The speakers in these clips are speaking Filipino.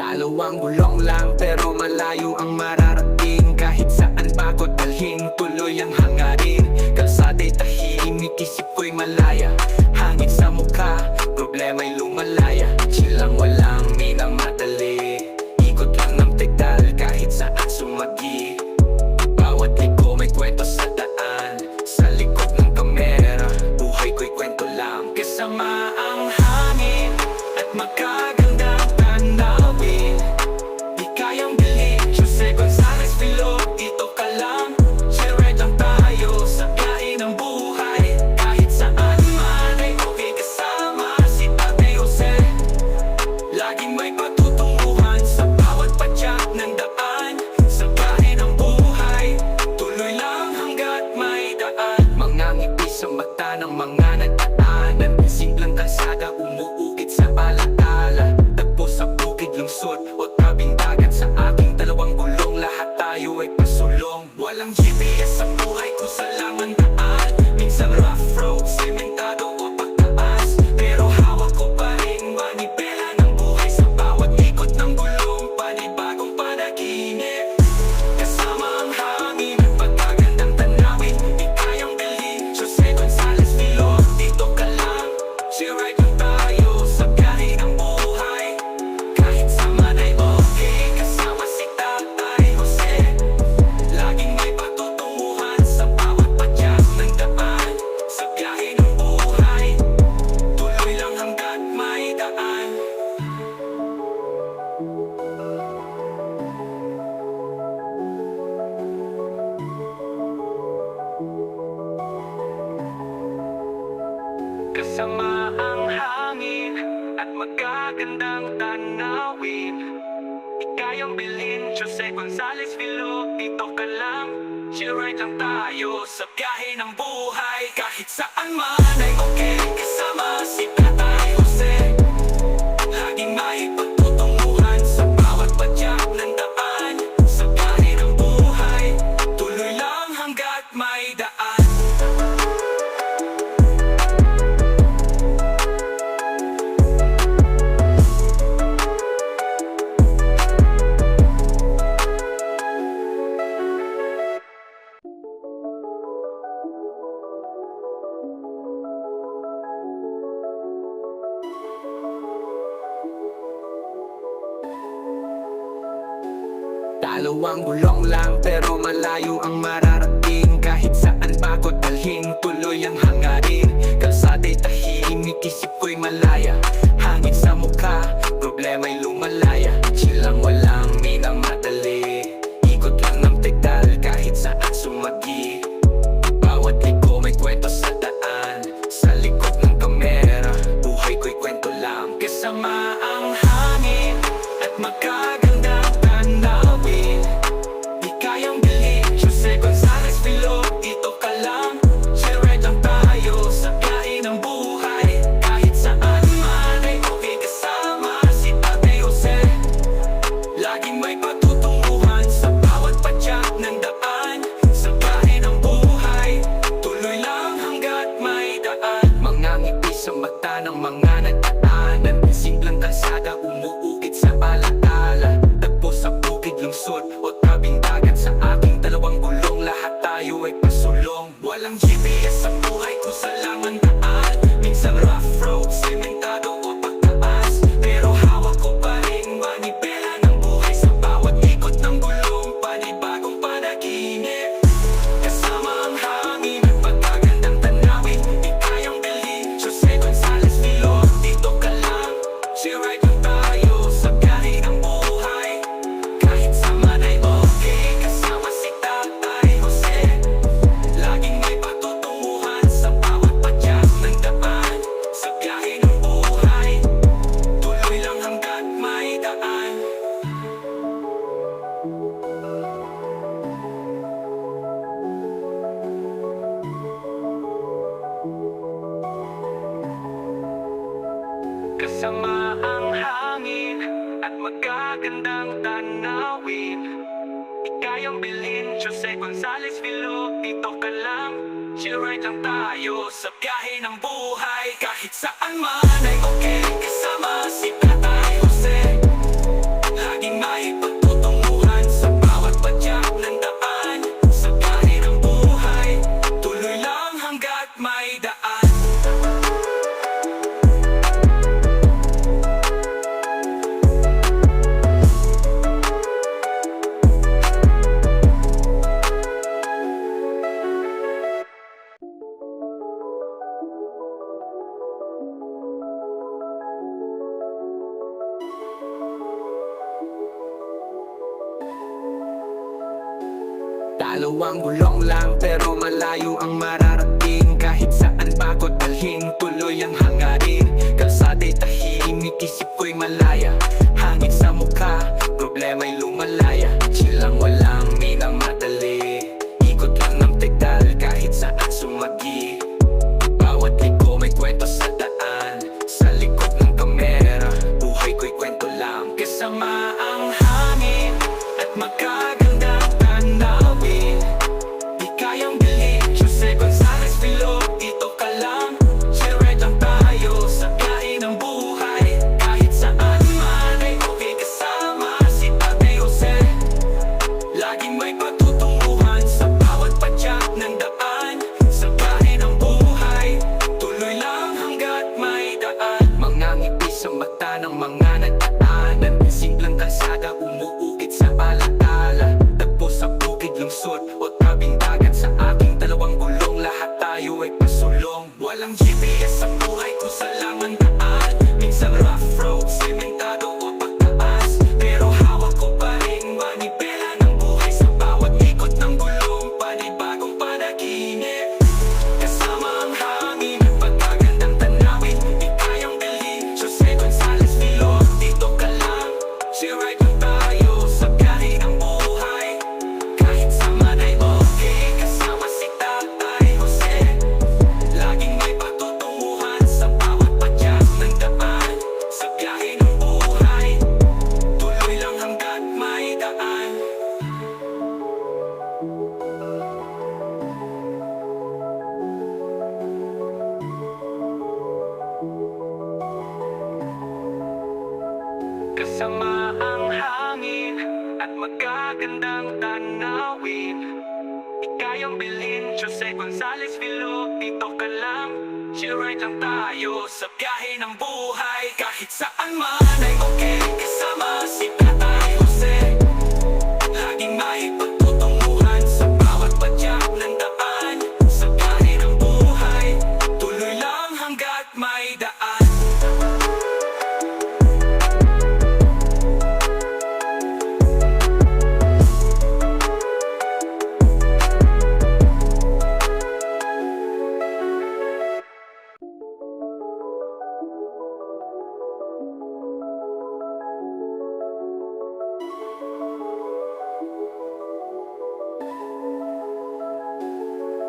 Dalawang gulong lang pero malayo ang mararating. Kahit saan pa ko dalhin, tuloy ang hangarin. Kalsada'y tahimik, isip ko'y malaya. Hangin sa mukha, problema'y lumalaya. Chilang walang minamadali, ikot lang ng pedal kahit saan sumagi. Bawat liko may kwento sa daan, sa likod ng kamera, buhay ko'y kwento lang. Kasama ang hangin at magagandang tanawin. Di kayang bilhin, Jose Gonzalez Filog, dito ka lang. Share lang tayo sa biyahe ng buhay. Kahit saan man ay okay kasama si Tate Jose. Laging may patutunguhan sa bawat padyak ng daan. Sa biyahe ng buhay, tuloy lang hanggat may daan. Mga ngiti sa mata ng mga nagdaanan. Simpleng kalsada umuukit sa alaala. Tagpo sa bukid, lungsod o tabing dagat. Sa aking dalawang gulong, lahat tayo ay pasulong. Walang GPS sa buhay ko sa lamang daan. Minsan rough road, sementado o pagtaas. Pero hawak ko pa rin manibela ng buhay. Sa bawat ikot ng gulong, panibagong panaginip. Kasama ang hangin, pagkagandang tanawin. Di kayang bilhin, Jose Gonzalez Filog, dito ka lang. Share lang tayo sa biyahe ng buhay. Kahit saan ay okay, kasama si Tatay Jose. Laging may patutunguhan sa bawat padyak ng daan. Sa biyahe ng buhay, tuloy lang hanggat may daan. Kasama ang hangin at magagandang tanawin. Di kayang bilhin, Jose Gonzalez Filog, dito ka lang. Share lang tayo sa biyahe ng buhay. Kahit saan man ay okay, kasama si Tatay Jose. Laging may pagtutunguhan sa bawat padyak ng daan. Sa biyahe ng buhay, tuloy lang hanggat may daan. Dalawang gulong lang pero malayo ang mararating. Kahit saan pa ko dalhin, tuloy ang hangarin. Kalsada'y tahimik, isip ko'y malaya. Hangin sa mukha, problema'y lumalaya. Chilang walang minamadali, ikot lang ng pedal kahit saan sumagi. Bawat liko may kwento sa daan, sa likod ng kamera, buhay ko'y kwento lang. Kasama ang hangin at magagandang tanawin. Di kayang bilhin, Jose Gonzalez Filog, dito ka lang. Share lang tayo sa biyahe ng buhay. Kahit saan man ay okay kasama si Tate Jose. Laging may patutunguhan sa bawat padyak ng daan. Sa biyahe ng buhay, tuloy lang hanggat may daan. Mga ngiti sa mata ng mga nagdaanan. Simpleng kalsada umuukit sa alaala. Tagpo sa bukid, lungsod o tabing dagat. Sa aking dalawang gulong, lahat tayo ay pasulong. Walang GPS sa buhay ko sa lamang daan. Minsan rough road, sementado o pagtaas. Pero hawak ko pa rin manibela ng buhay. Sa bawat ikot ng gulong, panibagong panaginip. Kasama ang hangin, pagkagandang tanawin. Di kayang bilhin, Jose Gonzalez Filog, dito ka lang. Share lang tayo sa biyahe ng buhay. Kahit saan ay okay, kasama si Tatay Jose. Laging may patutunguhan sa bawat padyak ng daan. Sa biyahe ng buhay, tuloy lang hanggat may daan. Kasama ang hangin at magagandang tanawin. Di kayang bilhin, Jose Gonzalez Filog, dito ka lang. Share lang tayo sa biyahe ng buhay. Kahit saan man ay okay, kasama si Tatay Jose. Dalawang gulong lang pero malayo ang mararating. Kahit saan ba ko dalhin, tuloy ang hangarin. Kalsada'y tahimik, isip ko'y malaya. Hangin sa mukha, problema'y lumalaya. Chilang walang minamadali, ikot lang ng pedal kahit saan sumagi. Bawat liko may kwento sa daan, sa likod ng kamera, buhay ko'y kwento lang. Kasama ang hangin at magagandang tanawin. Di kayang bilhin, Jose Gonzalez Filo, dito ka lang. Share lang tayo sa biyahe ng buhay. Kahit saan man ay okay kasama si Tate Jose. Laging may patutunguhan sa bawat padyak ng daan. Sa biyahe ng buhay, tuloy lang hanggat may daan. Mga ngiti sa mata ng mga nagdaanan, simpleng kalsada umuukit sa alaala. Tagpo sa bukid, lungsod o tabing dagat, sa aking dalawang gulong lahat tayo ay pasulong. Walang GPS sa buhay ko sa laman daan. Minsan rough road, sementado o pagtaas, pero hawak ko pa rin manibela ng buhay. Sa bawat ikot ng gulong, panibagong panaginip. Kasama ang hangin, pagkagandang tanawin. Di kayang bilhin, Jose Gonzalez Filo, dito ka lang. Share lang tayo sa biyahe ng buhay. Kahit saan ay okay, kasama si Tatay Jose. Laging may patutunguhan sa bawat padyak ng daan. Sa biyahe ng buhay, tuloy lang hanggat may daan. Kasama ang hangin at magagandang tanawin. Di kayang bilhin, Jose Gonzalez Filo, dito ka lang. Share lang tayo sa biyahe ng buhay. Kahit saan man ay okay, kasama si Tatay Jose. Laging may pagtutunguhan sa bawat padyak ng daan. Sa biyahe ng buhay, tuloy lang hanggat may daan.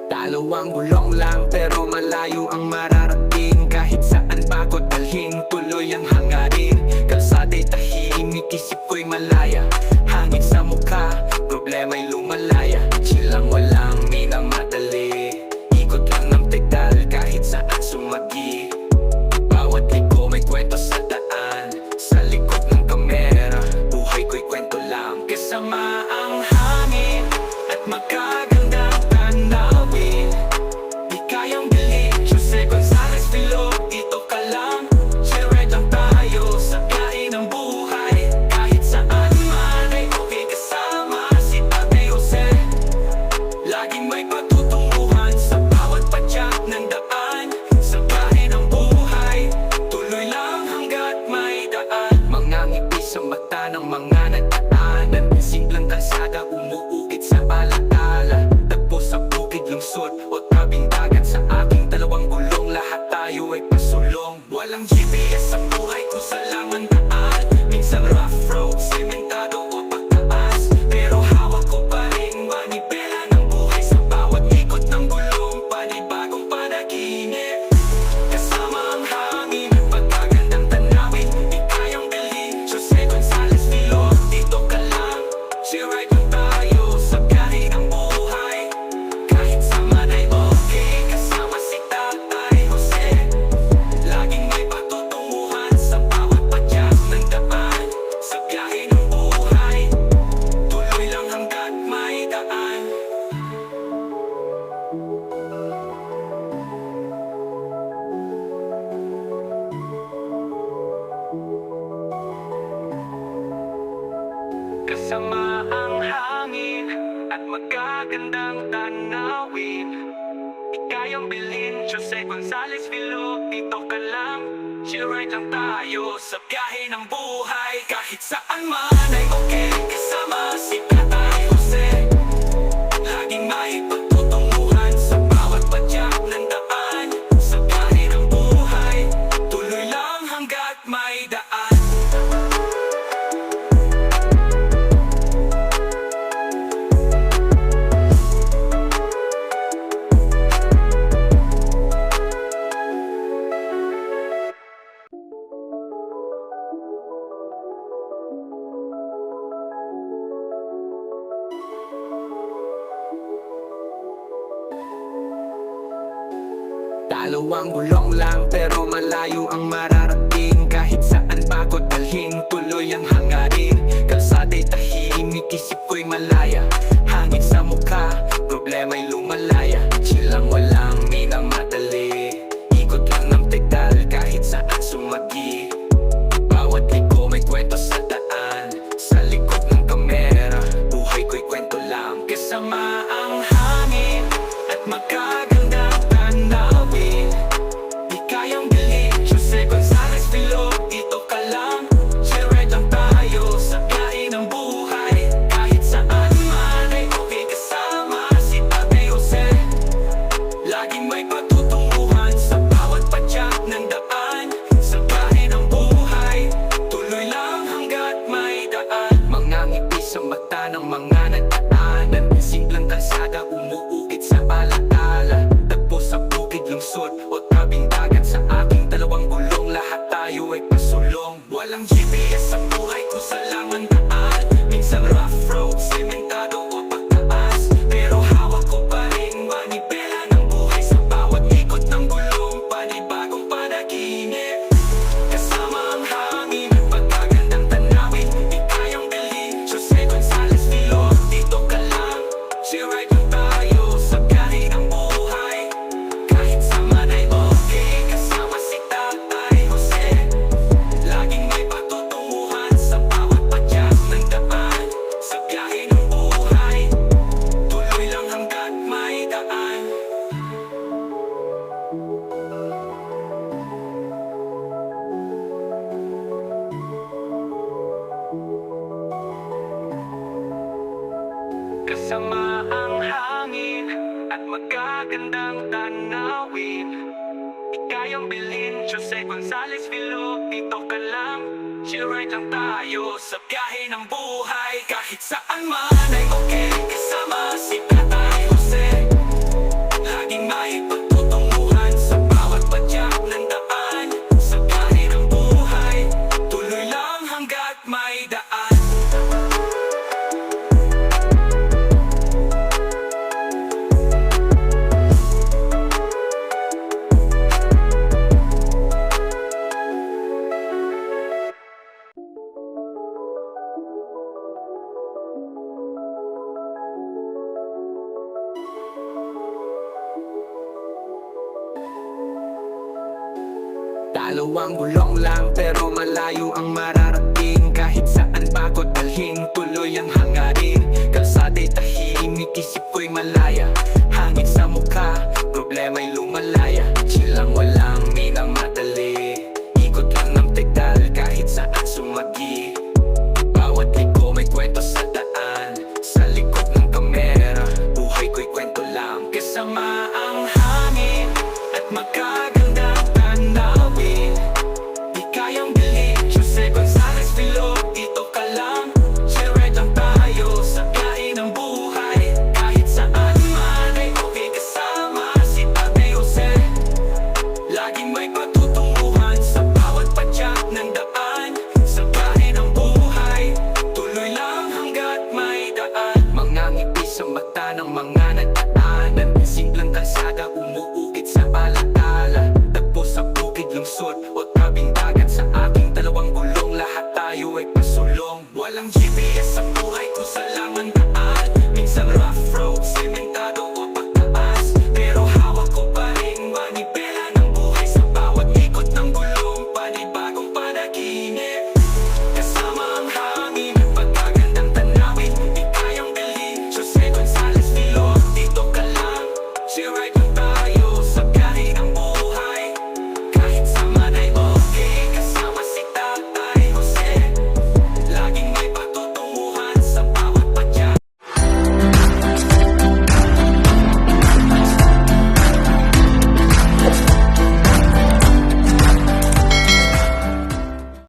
Dalawang gulong lang pero malayo ang mararating. Kahit saan ba ko dalhin, tuloy ang hangarin. Kalsada'y tahimik, isip ko'y malaya. Hangin sa mukha, problema'y lumalaya. Chilang walang minamadali, ikot lang ng pedal kahit saan sumagi. Bawat liko may kwento sa daan, sa likod ng kamera, buhay ko'y kwento lang. Kasama ang hangin at magagandang tanawin. Di kayang bilhin, Jose Gonzalez Filo, dito ka lang. Share lang tayo sa biyahe ng buhay. Kahit saan man ay okay, kasama si Tate Jose. Laging may patutunguhan sa bawat padyak ng daan. Sa biyahe ng buhay, tuloy lang hanggat may daan. Mga ngiti sa mata ng mga nagdaanan, simpleng kalsada umuukit sa alaala. Tagpo sa bukid, lungsod o tabing dagat, sa aking dalawang gulong lahat tayo ay pasulong. Walang GPS sa buhay ko sa laman daan. Minsan rough road, sementado o pagtaas, pero hawak ko pa rin manibela ng buhay. Sa bawat ikot ng gulong, panibagong panaginip. Kasama ang hangin, pagkagandang tanawin. Di kayang bilhin, Jose Gonzalez Filo, dito ka lang. Share lang tayo sa biyahe ng buhay. Kahit saan ay okay, kasama si Tatay Jose. Laging may patutunguhan sa bawat padyak ng daan. Sa biyahe ng buhay, tuloy lang hanggat may daan. Kasama ang hangin at magagandang tanawin. Di kayang bilhin, Jose Gonzalez Filo, dito ka lang. Share lang tayo sa biyahe ng buhay. Kahit saan man ay okay, kasama si Tatay Jose. Dalawang gulong lang pero malayo ang mararating. Kahit saan ba ko dalhin, tuloy ang hangarin. Kalsada'y tahimik, isip ko'y malaya. Hangin sa mukha, problema'y lumalaya. Chill lang, walang minamadali. Ikot lang ng pedal kahit saan sumagi. Bawat liko may kwento sa daan. Sa likod ng kamera, buhay ko'y kwento lang. Kasama ang hangin at magagandang tanawin. Di kayang bilhin, Jose Gonzalez Filo. Dito ka lang, share lang tayo sa biyahe ng buhay. Kahit saan man ay okay kasama si Ate Jose. Laging may patutunguhan sa bawat padyak ng daan. Sa biyahe ng buhay, tuloy lang hanggat may daan. Mga ngiti sa mata ng mga nagdaanan. Simpleng kalsada umuukit sa alaala. Tagpo sa bukid, lungsod o tabing dagat. Sa aking dalawang gulong, lahat tayo ay pasulong. Walang GPS sa buhay ko sa laman daan. Minsan rough road, sementado o pagtaas. Pero hawak ko pa rin manibela ng buhay. Sa bawat ikot ng gulong, panibagong panaginip. Kasama ang hangin at pagkagandang tanawin. Di kayang bilhin, Jose Gonzalez Filo. Dito ka lang, share lang tayo sa biyahe ng buhay. Kahit saan ay okay, kasama si Tatay Jose. Laging may patutunguhan sa bawat padyak ng daan. Sa biyahe ng buhay, tuloy lang hanggat may daan. Kasama ang hangin at magagandang tanawin. Di kayang bilhin, Jose Gonzalez Filo. Dito ka lang, share lang tayo sa biyahe ng buhay. Kahit saan man ay okay, kasama si Tatay Jose. Laging may pagtutunguhan sa bawat padyak ng daan. Sa biyahe ng buhay, tuloy lang hanggat may daan. Dalawang gulong lang pero malayo ang mararating. Kahit saan ba ko dalhin, tuloy ang hangarin. Kalsada'y tahimik, isip ko'y malaya. Hangin sa mukha, problema'y lumalaya.